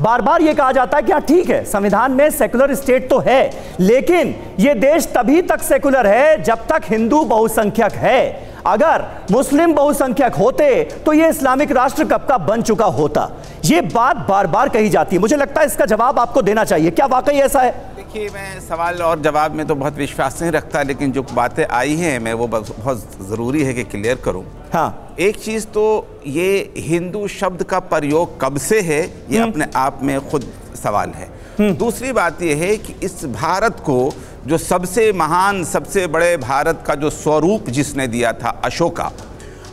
बार बार ये कहा जाता है कि हाँ ठीक है, संविधान में सेकुलर स्टेट तो है, लेकिन ये देश तभी तक सेकुलर है जब तक हिंदू बहुसंख्यक है। अगर मुस्लिम बहुसंख्यक होते तो ये इस्लामिक राष्ट्र कब का बन चुका होता। ये बात बार बार कही जाती है, मुझे लगता है इसका जवाब आपको देना चाहिए। क्या वाकई ऐसा है? देखिए, मैं सवाल और जवाब में तो बहुत विश्वास नहीं रखता, लेकिन जो बातें आई हैं मैं वो बहुत ज़रूरी है कि क्लियर करूं। हाँ, एक चीज़ तो ये हिंदू शब्द का प्रयोग कब से है ये अपने आप में खुद सवाल है। दूसरी बात यह है कि इस भारत को जो सबसे महान, सबसे बड़े भारत का जो स्वरूप जिसने दिया था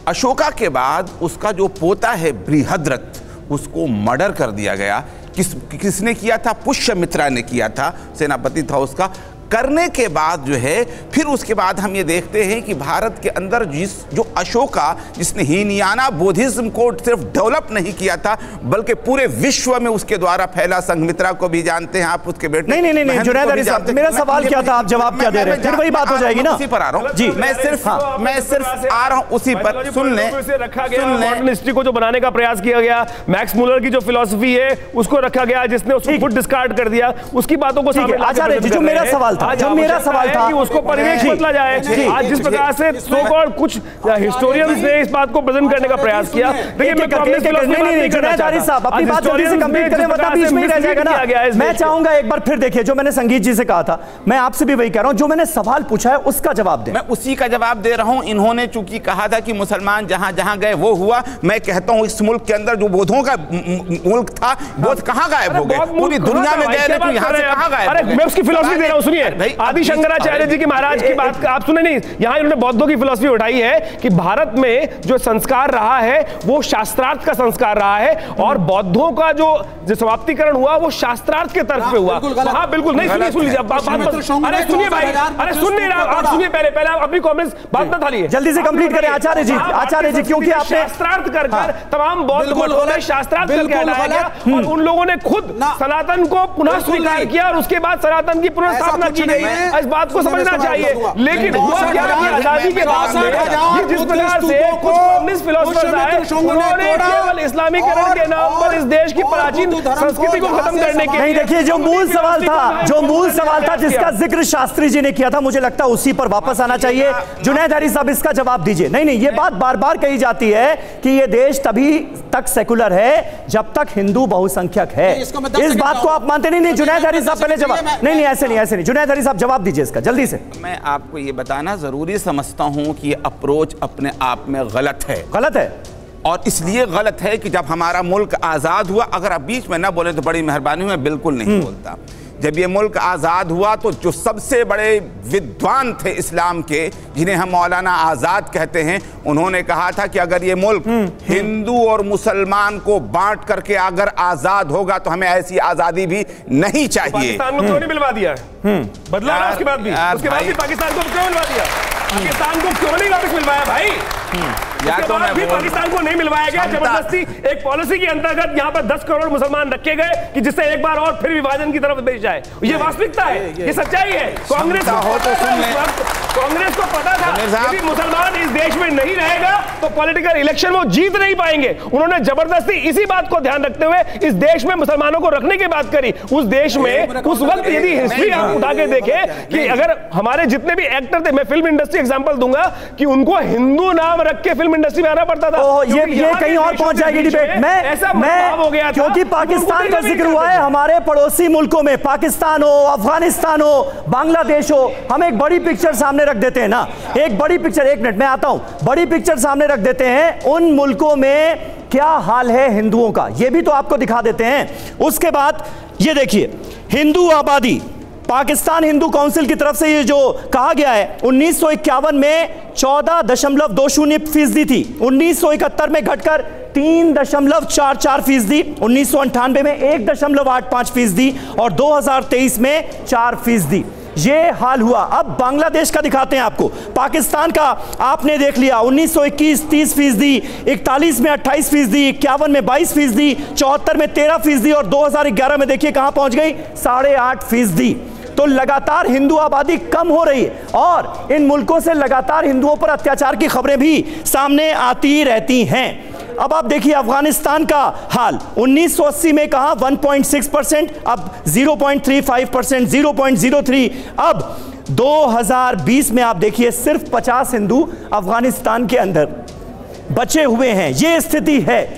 अशोका के बाद उसका जो पोता है बृहद्रथ, उसको मर्डर कर दिया गया। किसने किया था? पुष्यमित्रा ने किया था, सेनापति था उसका। करने के बाद जो है फिर उसके बाद हम ये देखते हैं कि भारत के अंदर जो अशोका, जिसने हीनयाना बुद्धिज्म को सिर्फ डेवलप नहीं किया था बल्कि पूरे विश्व में उसके द्वारा फैला, संघमित्रा को भी जानते हैं आप, उसके बेटे नहीं जुनैद अली साहब, मेरा सवाल क्या था, आप जवाब क्या दे रहे हैं? फिर वही बात हो जाएगी ना। उसी पर आ रहा हूं जी, मैं सिर्फ आ रहा हूं उसी पर। सुन ले, मॉडर्न हिस्ट्री को जो बनाने का प्रयास किया गया, मैक्स मुलर की जो फिलॉसफी है उसको रखा गया, जिसने उसको खुद डिस्कार्ड कर दिया, उसकी बातों को आचार्य जी, जो मेरा सवाल था उसको परिवेश बदला जाए। आज जिस प्रकार से सो कॉल्ड कुछ हिस्टोरियंस ने इस बात को प्रेजेंट करने का प्रयास किया, देखिए मैं अपनी बात जल्दी से कंप्लीट करें, वरना बीच में ही रह जाएगा ना। मैं चाहूंगा एक बार फिर देखिए, जो मैंने संगीत जी से कहा था, मैं आपसे भी वही कह रहा हूं, जो मैंने सवाल पूछा है उसका जवाब दें। मैं उसी का जवाब दे रहा हूं। इन्होंने चूंकि कहा था कि मुसलमान जहां जहां गए वो हुआ, मैं कहता हूं इस मुल्क के अंदर जो बौद्धों का मुल्क था, बौद्ध कहां गायब हो गए? पूरी दुनिया में गए, तो यहां से कहां गायब? अरे मैं उसकी फिलॉसफी दे रहा हूं, सुनिए। आदि शंकराचार्य जी की महाराज की बात आप सुने नहीं, यहां इन्होंने बौद्धों की फिलॉसफी उठाई है कि भारत में जो संस्कार रहा है वो शास्त्रार्थ का संस्कार रहा है, और बौद्धों का जो समाप्तिकरण हुआ वो शास्त्रार्थ के तरफ पे हुआ। हाँ बिल्कुल नहीं, सुनिए अरे सुनिए भाई, अरे सुन नहीं रहा आप, सुनिए पहले आप अपनी कमेंट्स बात ना थालिए, जल्दी से कंप्लीट करें आचार्य जी, क्योंकि आपने शास्त्रार्थ कर तमाम बौद्ध मठों में शास्त्रार्थ करके हटाया गया, और उन लोगों ने खुद सनातन को पुनः स्वीकार किया, और उसके बाद सनातन की पुनर्स्थापना की गई। इस बात को समझना चाहिए। लेकिन हुआ क्या कि आजादी के बाद में जिस प्रकार से कुछ कम्युनिस्ट फिलोसोफर्स आए, उन्होंने केवल इस्लामीकरण के नाम पर इस देश की प्राचीन संस्कृति को खत्म करने के नहीं, देखिए जो मूल सवाल था जिसका जिक्र शास्त्री जी ने किया था, मुझे लगता है उसी पर वापस आना चाहिए। जुनैद अली साहब, इसका जवाब दीजिए। नहीं, ये बात बार बार कही जाती है कि ये देश तभी तक सेकुलर है जब तक हिंदू बहुसंख्यक है। इस बात को आप मानते नहीं? जुनैद अली साहब पहले जवाब। नहीं, ऐसे नहीं। जुनैद अली साहब जवाब दीजिए इसका जल्दी से। मैं आपको ये बताना जरूरी समझता हूं कि ये अप्रोच अपने आप में गलत है, और इसलिए गलत है कि जब हमारा मुल्क आज़ाद हुआ, अगर आप बीच में ना बोले तो बड़ी मेहरबानी, मैं बिल्कुल नहीं बोलता। जब ये मुल्क आज़ाद हुआ तो जो सबसे बड़े विद्वान थे इस्लाम के, जिन्हें हम मौलाना आज़ाद कहते हैं, उन्होंने कहा था कि अगर ये मुल्क हिंदू और मुसलमान को बांट करके अगर आज़ाद होगा तो हमें ऐसी आज़ादी भी नहीं चाहिए। पाकिस्तान को क्यों नहीं मिलवा दिया? बदला उसके बाद भी पाकिस्तान को क्यों मिलवा दिया? पाकिस्तान को क्यों नहीं वापस मिलवाया भाई? या तो मैं पाकिस्तान को नहीं मिलवाया गया, जबरदस्ती एक पॉलिसी के अंतर्गत यहाँ पर 10 करोड़ मुसलमान रखे गए कि जिससे एक बार और फिर विभाजन की तरफ देश जाए। ये वास्तविकता है, ये सच्चाई है। कांग्रेस को पता था यदि मुसलमान इस देश में नहीं रहेगा तो पॉलिटिकल इलेक्शन वो जीत नहीं पाएंगे। उन्होंने जबरदस्ती इसी बात को ध्यान रखते हुए इस देश में मुसलमानों को रखने की बात करी। उस देश में उस वक्त यदि हिस्ट्री आप उठा के देखें कि अगर हमारे जितने भी एक्टर थे, मैं फिल्म इंडस्ट्री एग्जांपल दूंगा कि उनको हिंदू नाम रख के फिल्म इंडस्ट्री में आना पड़ता था। ये कहीं और पहुंच जाएगी डिबेट में, ऐसा भाव हो गया, क्योंकि पाकिस्तान का जिक्र हुआ है। हमारे पड़ोसी मुल्कों में पाकिस्तान हो, अफगानिस्तान हो, बांग्लादेश हो, हम एक बड़ी पिक्चर सामने रख देते हैं ना, एक बड़ी पिक्चर, एक मिनट मैं आता हूं, बड़ी पिक्चर सामने रख देते हैं। उन मुल्कों में क्या हाल है हिंदुओं का, यह भी तो आपको दिखा देते हैं। उसके बाद ये देखिए, हिंदू आबादी पाकिस्तान हिंदू काउंसिल की तरफ से ये जो कहा गया है, 1951 में 14.20% थी, 1971 में घटकर 3.44%, 1998 में 1.85% और 2023 में 4%। ये हाल हुआ। अब बांग्लादेश का दिखाते हैं आपको। पाकिस्तान का आपने देख लिया, 1921 30%, 41 में 28%, 51 में 22%, 74 में 13% और 2011 में देखिए कहां पहुंच गई, 8.5%। तो लगातार हिंदू आबादी कम हो रही है, और इन मुल्कों से लगातार हिंदुओं पर अत्याचार की खबरें भी सामने आती रहती हैं। अब आप देखिए अफगानिस्तान का हाल, 1980 में कहा 1.6%, अब 0.35%, 0.03, अब 2020 में आप देखिए सिर्फ 50 हिंदू अफगानिस्तान के अंदर बचे हुए हैं। ये स्थिति है।